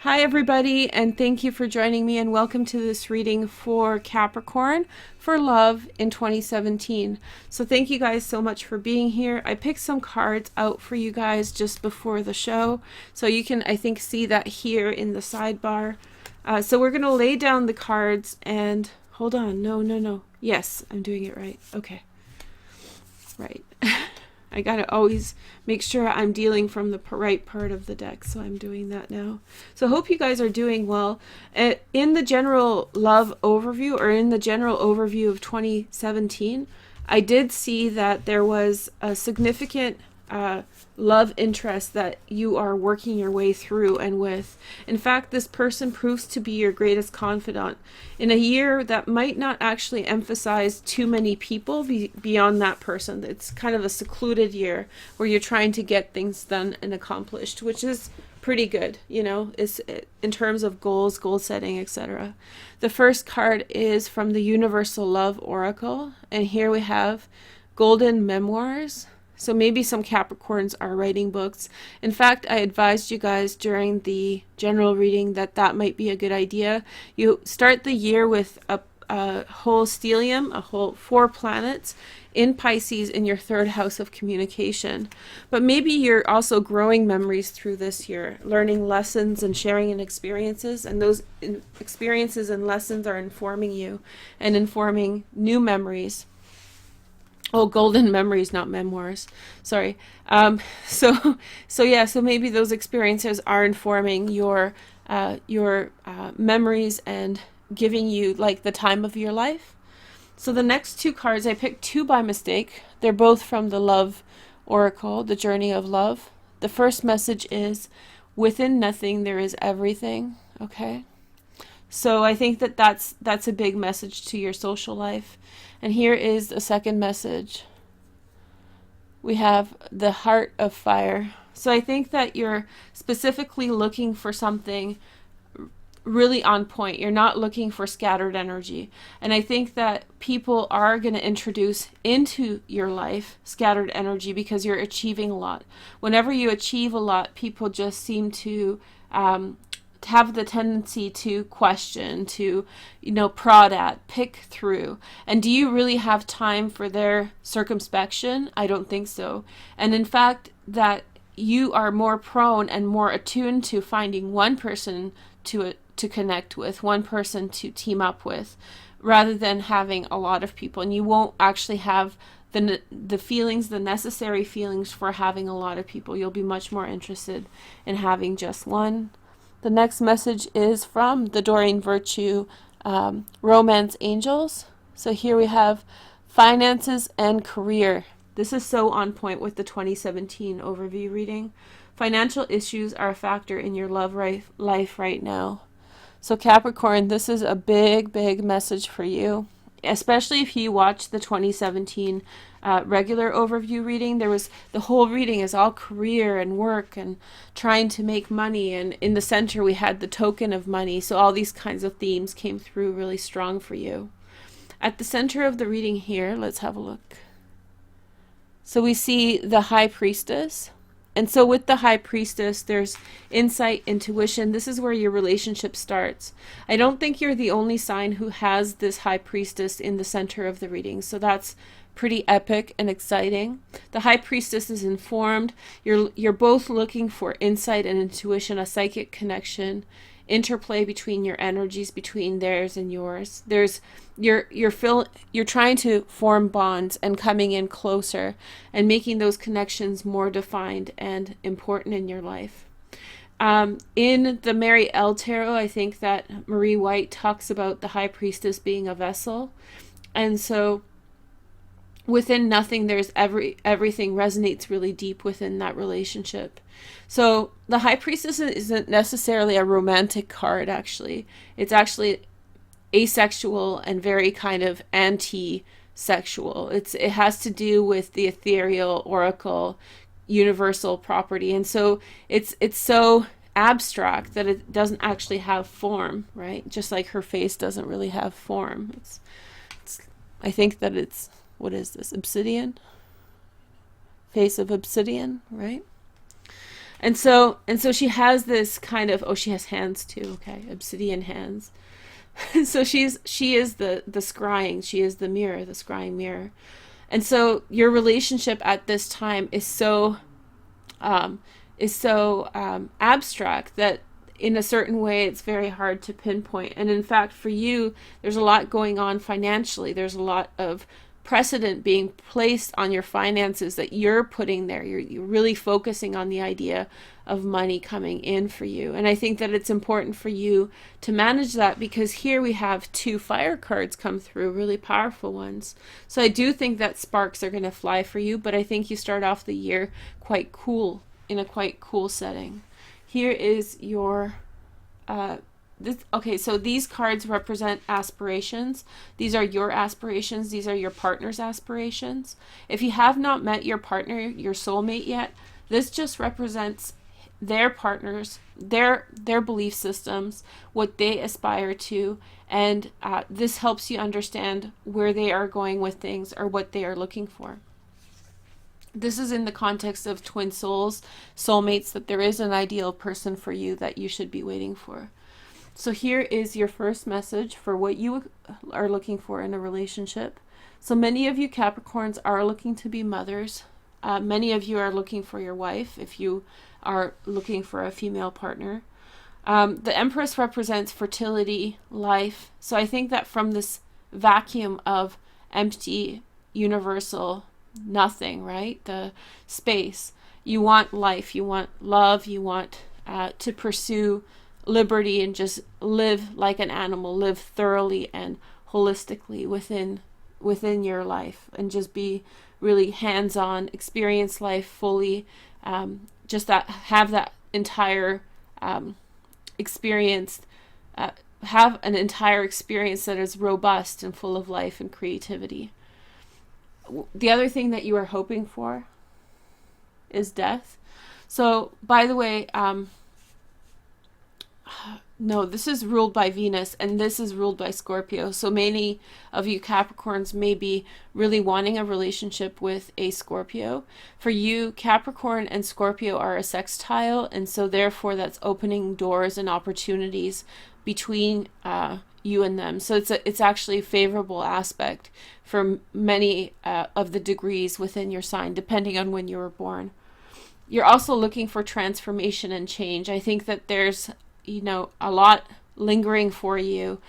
Hi everybody, and thank you for joining me, and welcome to this reading for Capricorn for love in 2017. So thank you guys so much for being here. I picked some cards out for you guys just before the show, so you can, I think, see that here in the sidebar. So we're going to lay down the cards and hold on. No. Yes, I'm doing it right. Okay. Right. I got to always make sure I'm dealing from the right part of the deck, so I'm doing that now. So hope you guys are doing well. In the general love overview, or in the general overview of 2017, I did see that there was a significant love interest that you are working your way through and with. In fact, this person proves to be your greatest confidant in a year that might not actually emphasize too many people beyond that person. It's kind of a secluded year where you're trying to get things done and accomplished, which is pretty good, you know, is in terms of goals, goal setting, etc. The first card is from the Universal Love Oracle, and here we have Golden Memoirs. So maybe some Capricorns are writing books. In fact, I advised you guys during the general reading that that might be a good idea. You start the year with a whole stellium, a whole 4 planets in Pisces in your 3rd house of communication. But maybe you're also growing memories through this year, learning lessons and sharing in experiences, and those experiences and lessons are informing you and informing new memories. Oh, golden memories, not memoirs. Sorry. So maybe those experiences are informing your memories and giving you like the time of your life. So the next 2 cards, I picked 2 by mistake. They're both from the Love Oracle, the Journey of Love. The first message is, within nothing there is everything. Okay. So I think that that's a big message to your social life. And here is the second message. We have the Heart of Fire. So I think that you're specifically looking for something really on point. You're not looking for scattered energy. And I think that people are going to introduce into your life scattered energy because you're achieving a lot. Whenever you achieve a lot, people just seem to have the tendency to question, to, you know, prod at, pick through. And do you really have time for their circumspection? I don't think so. And in fact, that you are more prone and more attuned to finding one person to connect with, one person to team up with, rather than having a lot of people. And you won't actually have the feelings, the necessary feelings for having a lot of people. You'll be much more interested in having just one. The next message is from the Doreen Virtue Romance Angels. So here we have finances and career. This is so on point with the 2017 overview reading. Financial issues are a factor in your love life right now. So Capricorn, this is a big message for you, especially if you watch the 2017 regular overview reading. There was, the whole reading is all career and work and trying to make money, and in the center we had the token of money. So all these kinds of themes came through really strong for you. At the center of the reading here, let's have a look. So we see the High Priestess. And so with the High Priestess, there's insight, intuition. This is where your relationship starts. I don't think you're the only sign who has this High Priestess in the center of the reading. So that's pretty epic and exciting. The High Priestess is informed. You're both looking for insight and intuition, a psychic connection, interplay between your energies, between theirs and yours. You're trying to form bonds and coming in closer and making those connections more defined and important in your life. In the Mary L. Tarot, I think that Marie White talks about the High Priestess being a vessel. And so within nothing, there's everything resonates really deep within that relationship. So the High Priestess isn't necessarily a romantic card, actually. It's actually asexual and very kind of anti-sexual. It has to do with the ethereal, oracle, universal property. And so it's so abstract that it doesn't actually have form, right? Just like her face doesn't really have form. I think that it's, what is this, obsidian? Face of obsidian, right? And so she has this kind of, oh, she has hands too. Okay, obsidian hands. So she is the scrying. She is the mirror, the scrying mirror. And so your relationship at this time um, is so abstract that in a certain way it's very hard to pinpoint. And in fact, for you, there's a lot going on financially. There's a lot of precedent being placed on your finances that you're putting there. You're really focusing on the idea of money coming in for you. And I think that it's important for you to manage that, because here we have 2 fire cards come through, really powerful ones. So I do think that sparks are going to fly for you, but I think you start off the year quite cool, in a quite cool setting. Here is your okay, so these cards represent aspirations. These are your aspirations. These are your partner's aspirations. If you have not met your partner, your soulmate yet, this just represents their partners, their belief systems, what they aspire to, and this helps you understand where they are going with things or what they are looking for. This is in the context of twin souls, soulmates, that there is an ideal person for you that you should be waiting for. So here is your first message for what you are looking for in a relationship. So many of you Capricorns are looking to be mothers. Many of you are looking for your wife if you are looking for a female partner. The Empress represents fertility, life. So I think that from this vacuum of empty, universal nothing, right? The space. You want life, you want love, you want to pursue liberty and just live like an animal, live thoroughly and holistically within your life, and just be really hands-on, experience life fully, just that, have that entire experience, have an entire experience that is robust and full of life and creativity. The other thing that you are hoping for is death. So, by the way, no, this is ruled by Venus, and this is ruled by Scorpio. So many of you Capricorns may be really wanting a relationship with a Scorpio. For you, Capricorn and Scorpio are a sextile, and so therefore that's opening doors and opportunities between you and them. So it's actually a favorable aspect for many of the degrees within your sign, depending on when you were born. You're also looking for transformation and change. I think that there's a lot lingering for you.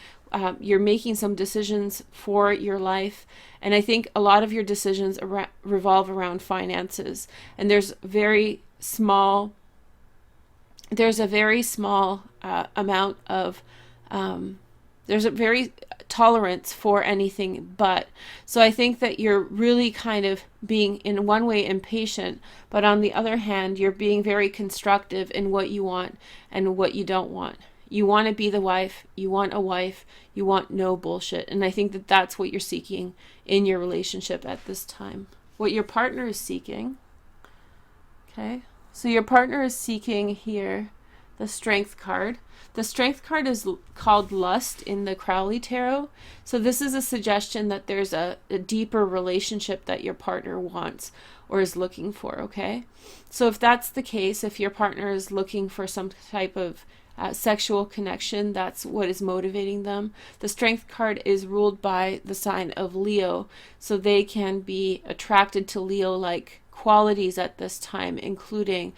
You're making some decisions for your life, and I think a lot of your decisions revolve around finances. And there's a very small amount of there's a very tolerance for anything but. So I think that you're really kind of being, in one way, impatient, but on the other hand, you're being very constructive in what you want and what you don't want. You want to be the wife, you want a wife, you want no bullshit. And I think that that's what you're seeking in your relationship at this time. What your partner is seeking, okay? So your partner is seeking here the Strength card. The Strength card is called Lust in the Crowley Tarot. So this is a suggestion that there's a deeper relationship that your partner wants or is looking for, okay? So if that's the case, if your partner is looking for some type of sexual connection, that's what is motivating them. The Strength card is ruled by the sign of Leo, so they can be attracted to Leo-like qualities at this time, including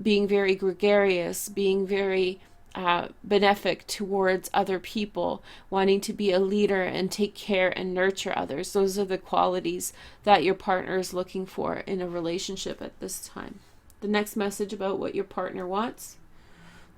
being very gregarious, being very benefic towards other people, wanting to be a leader and take care and nurture others. Those are the qualities that your partner is looking for in a relationship at this time. The next message about what your partner wants: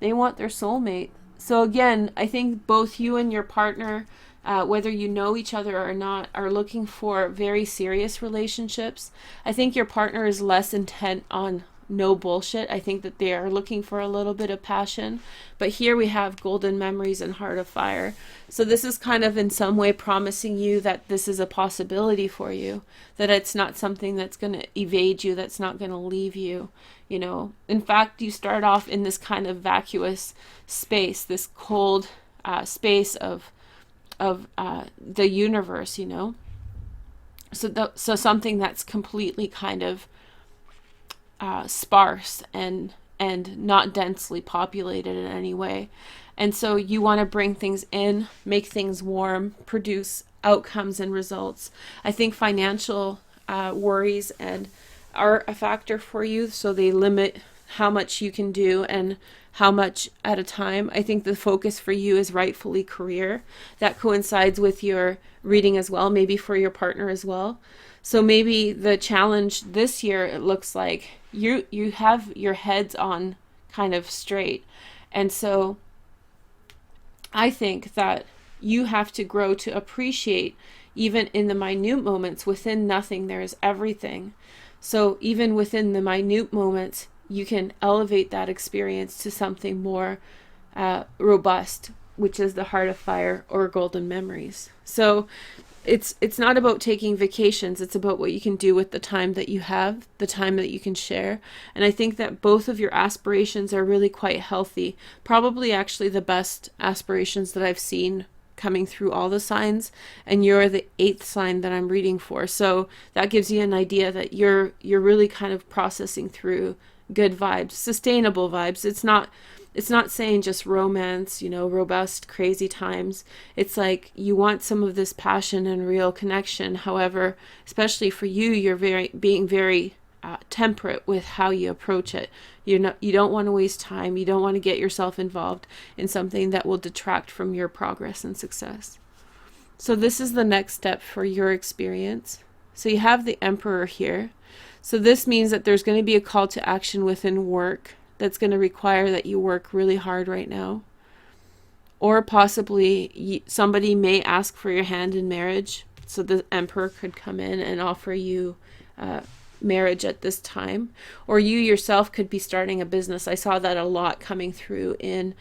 they want their soulmate. So again, I think both you and your partner, whether you know each other or not, are looking for very serious relationships. I think your partner is less intent on no bullshit. I think that they are looking for a little bit of passion. But here we have Golden Memories and Heart of Fire. So this is kind of in some way promising you that this is a possibility for you, that it's not something that's going to evade you, that's not going to leave you. In fact, you start off in this kind of vacuous space, this cold space of the universe, So something that's completely kind of sparse and not densely populated in any way. And so you want to bring things in, make things warm, produce outcomes and results. I think financial worries and are a factor for you, so they limit how much you can do and how much at a time. I think the focus for you is rightfully career. That coincides with your reading as well, maybe for your partner as well. So maybe the challenge this year, it looks like you have your heads on kind of straight. And so I think that you have to grow to appreciate, even in the minute moments, within nothing there is everything. So even within the minute moments, you can elevate that experience to something more robust, which is the heart of fire or golden memories. So it's not about taking vacations. It's about what you can do with the time that you have, the time that you can share. And I think that both of your aspirations are really quite healthy. Probably actually the best aspirations that I've seen coming through all the signs, and you're the 8th sign that I'm reading for. So that gives you an idea that you're really kind of processing through good vibes, sustainable vibes. It's not saying just romance, robust, crazy times. It's like you want some of this passion and real connection. However, especially for you, you're being very temperate with how you approach it. You don't want to waste time. You don't want to get yourself involved in something that will detract from your progress and success. So this is the next step for your experience. So you have the Emperor here. So this means that there's going to be a call to action within work that's going to require that you work really hard right now. Or possibly somebody may ask for your hand in marriage. So the Emperor could come in and offer you marriage at this time. Or you yourself could be starting a business. I saw that a lot coming through in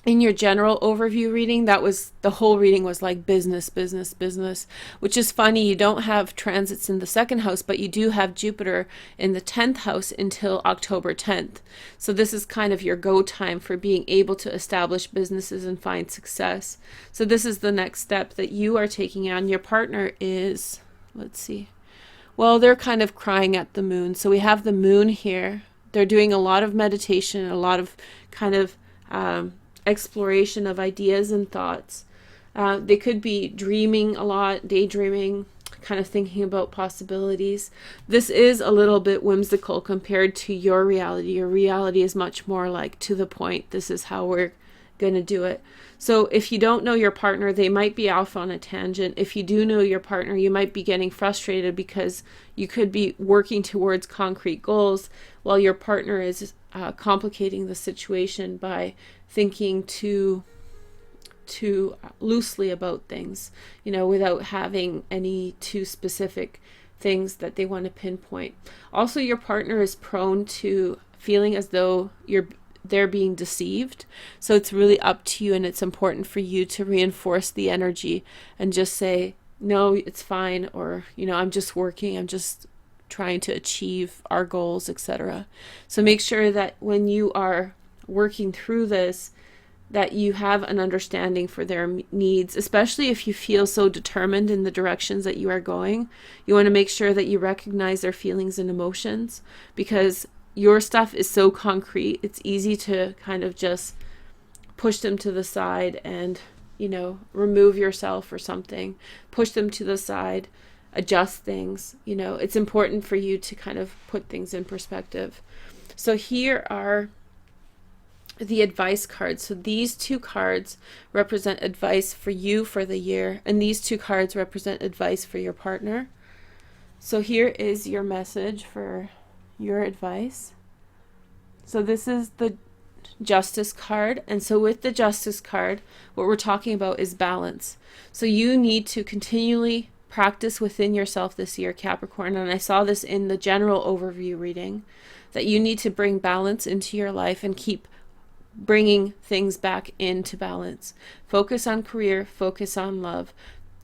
your general overview reading. That was, the whole reading was like business, business, business, which is funny. You don't have transits in the 2nd house, but you do have Jupiter in the 10th house until October 10th. So this is kind of your go time for being able to establish businesses and find success. So this is the next step that you are taking on. Your partner is, let's see, well, they're kind of crying at the moon. So we have the moon here. They're doing a lot of meditation, a lot of kind of exploration of ideas and thoughts. They could be dreaming a lot, daydreaming, kind of thinking about possibilities. This is a little bit whimsical compared to your reality. Your reality is much more like to the point. This is how we're going to do it. So if you don't know your partner, they might be off on a tangent. If you do know your partner, you might be getting frustrated because you could be working towards concrete goals while your partner is complicating the situation by thinking too loosely about things, without having any too specific things that they want to pinpoint. Also, your partner is prone to feeling as though they're being deceived. So it's really up to you, and it's important for you to reinforce the energy and just say, no, it's fine, or, I'm just working, I'm just trying to achieve our goals, etc. So make sure that when you are working through this, that you have an understanding for their needs, especially if you feel so determined in the directions that you are going. You want to make sure that you recognize their feelings and emotions, because your stuff is so concrete. It's easy to kind of just push them to the side and, remove yourself or something, push them to the side, adjust things. It's important for you to kind of put things in perspective. So here are the advice cards. So these 2 cards represent advice for you for the year, and these 2 cards represent advice for your partner. So here is your message for your advice. So this is the Justice card, and so with the Justice card, what we're talking about is balance. So you need to continually practice within yourself this year, Capricorn, and I saw this in the general overview reading, that you need to bring balance into your life and keep bringing things back into balance. Focus on career, focus on love.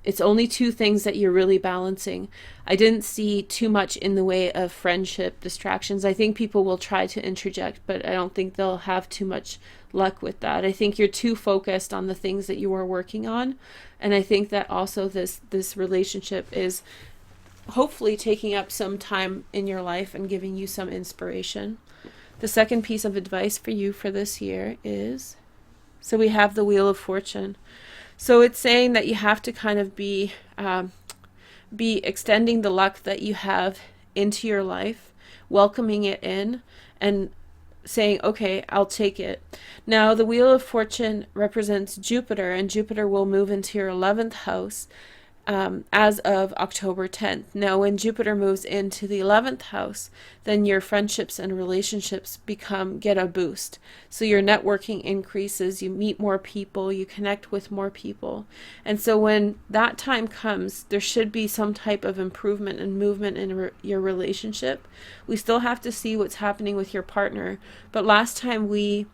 It's only 2 things that you're really balancing. I didn't see too much in the way of friendship distractions. I think people will try to interject, but I don't think they'll have too much luck with that. I think you're too focused on the things that you are working on. And I think that also this relationship is hopefully taking up some time in your life and giving you some inspiration. The second piece of advice for you for this year is, so we have the Wheel of Fortune. So it's saying that you have to kind of be extending the luck that you have into your life, welcoming it in, and saying, okay, I'll take it. Now, the Wheel of Fortune represents Jupiter, and Jupiter will move into your 11th house as of October 10th. Now, when Jupiter moves into the 11th house, then your friendships and relationships get a boost. So your networking increases, you meet more people, you connect with more people. And so when that time comes, there should be some type of improvement and movement in your relationship. We still have to see what's happening with your partner. But last time we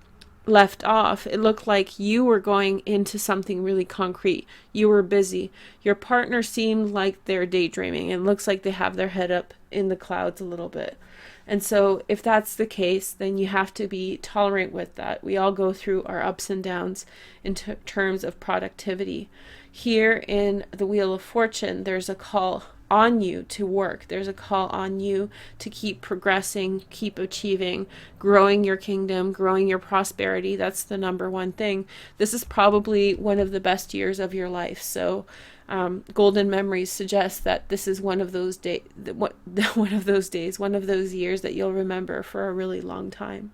left off, it looked like you were going into something really concrete. You were busy. Your partner seemed like they're daydreaming. It looks like they have their head up in the clouds a little bit. And so if that's the case, then you have to be tolerant with that. We all go through our ups and downs in terms of productivity. Here in the Wheel of Fortune, there's a call on you to work. There's a call on you to keep progressing, keep achieving, growing your kingdom, growing your prosperity. That's the number one thing. This is probably one of the best years of your life. So golden memories suggest that this is one of those one of those years that you'll remember for a really long time.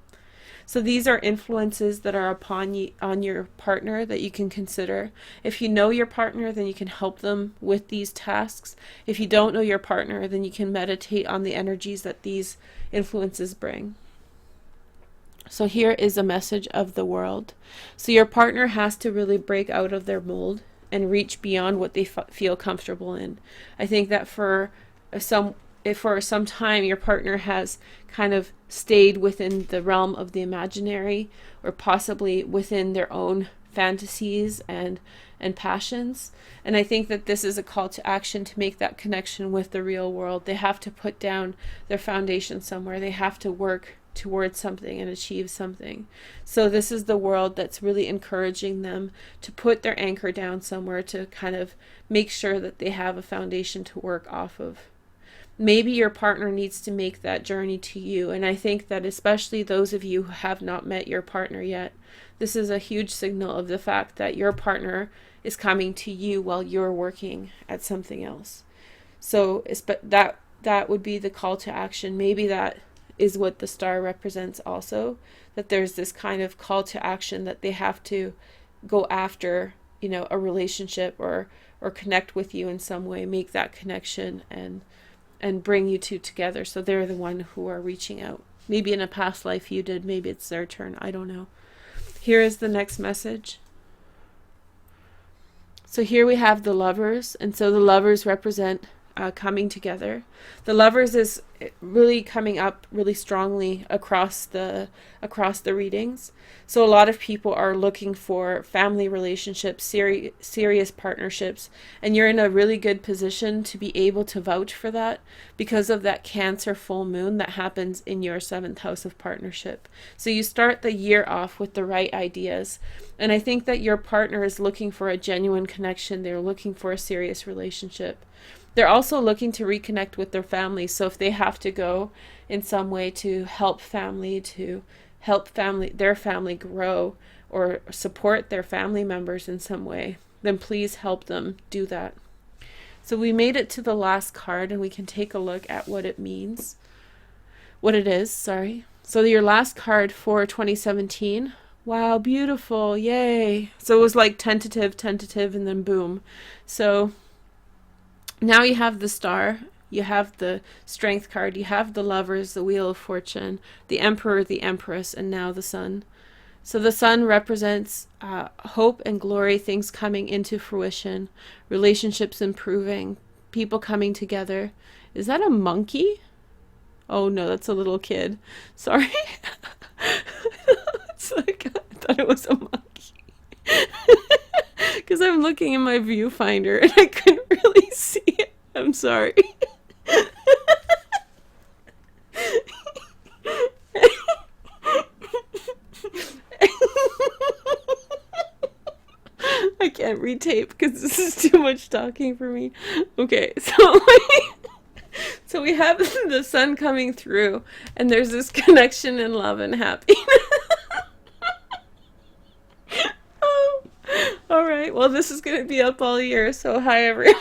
So these are influences that are upon you, on your partner, that you can consider. If you know your partner, then you can help them with these tasks. If you don't know your partner, then you can meditate on the energies that these influences bring. So here is a message of the world. So your partner has to really break out of their mold and reach beyond what they feel comfortable in. I think that for some time your partner has kind of stayed within the realm of the imaginary, or possibly within their own fantasies and passions. And I think that this is a call to action to make that connection with the real world. They have to put down their foundation somewhere. They have to work towards something and achieve something. So this is the world that's really encouraging them to put their anchor down somewhere, to kind of make sure that they have a foundation to work off of. Maybe your partner needs to make that journey to you. And I think that especially those of you who have not met your partner yet, this is a huge signal of the fact that your partner is coming to you while you're working at something else. So that would be the call to action. Maybe that is what the star represents also, that there's this kind of call to action that they have to go after, a relationship or connect with you in some way, make that connection and bring you two together. So they're the one who are reaching out. Maybe in a past life you did, maybe it's their turn, I don't know. Here is the next message. So here we have the Lovers, and so the Lovers represent coming together. The Lovers is really coming up really strongly across the readings. So a lot of people are looking for family relationships, serious partnerships, and you're in a really good position to be able to vouch for that because of that Cancer full moon that happens in your 7th house of partnership. So you start the year off with the right ideas, and I think that your partner is looking for a genuine connection. They're looking for a serious relationship. They're also looking to reconnect with their family. So if they have to go in some way to help their family grow, or support their family members in some way, then please help them do that. So we made it to the last card, and we can take a look at what it means. What it is, sorry. So your last card for 2017. Wow, beautiful. Yay. So it was like tentative, and then boom. So now you have the Star, you have the Strength card, you have the Lovers, the Wheel of Fortune, the Emperor, the Empress, and now the Sun. So the Sun represents hope and glory, things coming into fruition, relationships improving, people coming together. Is that a monkey? Oh no, that's a little kid. Sorry. It's like, I thought it was a monkey. Because I'm looking in my viewfinder and I couldn't really see it. I'm sorry. I can't retape because this is too much talking for me. Okay, so So we have the sun coming through, and there's this connection in love and happiness. Oh, all right. Well, this is going to be up all year, so hi, everyone.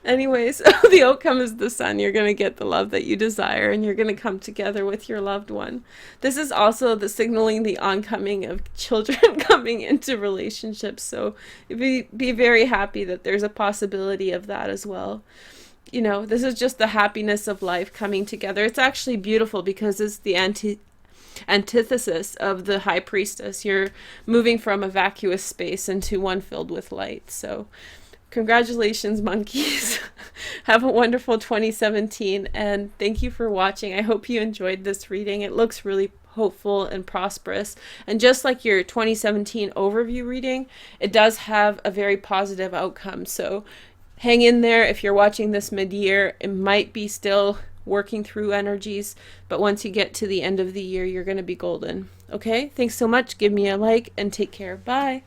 Anyways, the outcome is the sun. You're going to get the love that you desire, and you're going to come together with your loved one. This is also the signaling the oncoming of children coming into relationships. So be very happy that there's a possibility of that as well. You know, this is just the happiness of life coming together. It's actually beautiful because it's the antithesis of the High Priestess. You're moving from a vacuous space into one filled with light. So congratulations, monkeys. Have a wonderful 2017, and thank you for watching. I hope you enjoyed this reading. It looks really hopeful and prosperous, and just like your 2017 overview reading, it does have a very positive outcome. So hang in there. If you're watching this mid-year, it might be still working through energies, but once you get to the end of the year, you're going to be golden. Okay, thanks so much. Give me a like and take care. Bye.